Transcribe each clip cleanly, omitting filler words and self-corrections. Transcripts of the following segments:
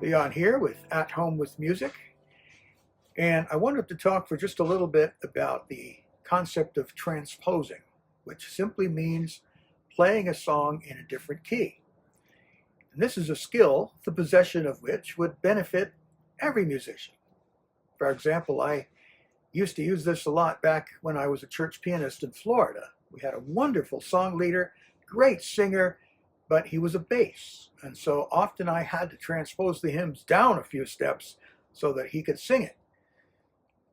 Leon here with At Home with Music, and I wanted to talk for just a little bit about the concept of transposing, which simply means playing a song in a different key. And this is a skill, the possession of which would benefit every musician. For example, I used to use this a lot back when I was a church pianist in Florida. We had a wonderful song leader, great singer, but he was a bass. And so often I had to transpose the hymns down a few steps so that he could sing it.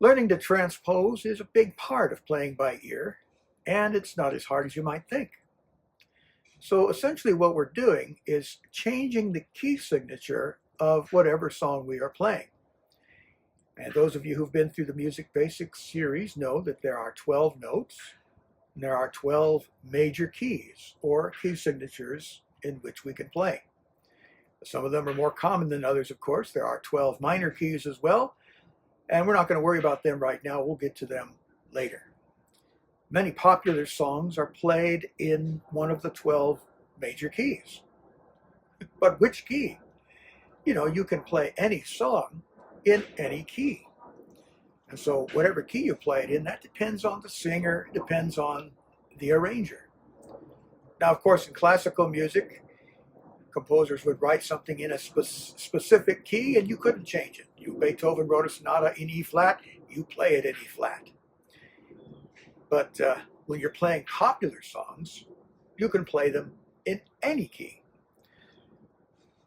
Learning to transpose is a big part of playing by ear, and it's not as hard as you might think. So essentially what we're doing is changing the key signature of whatever song we are playing. And those of you who've been through the Music Basics series know that there are 12 notes, and there are 12 major keys, or key signatures, in which we can play. Some of them are more common than others, of course. There are 12 minor keys as well, and we're not going to worry about them right now. We'll get to them later. Many popular songs are played in one of the 12 major keys. But which key? You can play any song in any key. And so whatever key you play it in, that depends on the singer, depends on the arranger. Now, of course, in classical music, composers would write something in a specific key and you couldn't change it. Beethoven wrote a sonata in E flat, you play it in E flat. But when you're playing popular songs, you can play them in any key.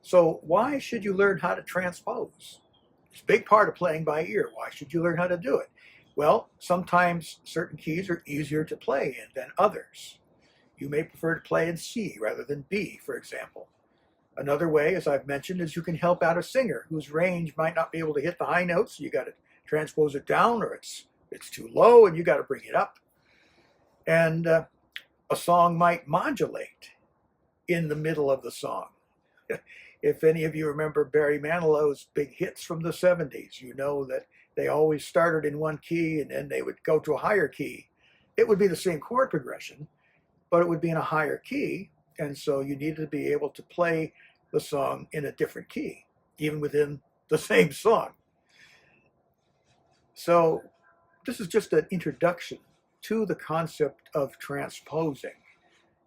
So why should you learn how to transpose? It's a big part of playing by ear. Why should you learn how to do it? Well, sometimes certain keys are easier to play in than others. You may prefer to play in C rather than B, for example. Another way, as I've mentioned, is you can help out a singer whose range might not be able to hit the high notes. So you got to transpose it down, or it's too low and you got to bring it up. And a song might modulate in the middle of the song. If any of you remember Barry Manilow's big hits from the 70s, you know that they always started in one key and then they would go to a higher key. It would be the same chord progression, but it would be in a higher key, and so you needed to be able to play the song in a different key, even within the same song. So this is just an introduction to the concept of transposing.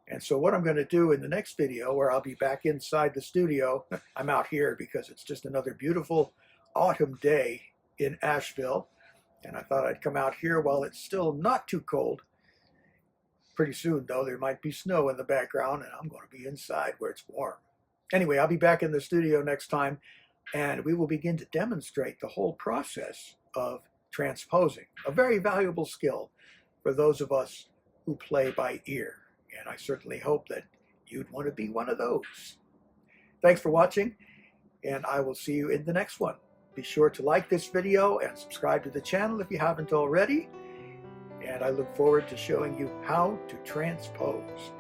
And so what I'm going to do in the next video, where I'll be back inside the studio, I'm out here because it's just another beautiful autumn day in Asheville, and I thought I'd come out here while it's still not too cold. Pretty soon, though, there might be snow in the background, and I'm going to be inside where it's warm. Anyway, I'll be back in the studio next time, and we will begin to demonstrate the whole process of transposing, a very valuable skill for those of us who play by ear. And I certainly hope that you'd want to be one of those. Thanks for watching, and I will see you in the next one. Be sure to like this video and subscribe to the channel if you haven't already. And I look forward to showing you how to transpose.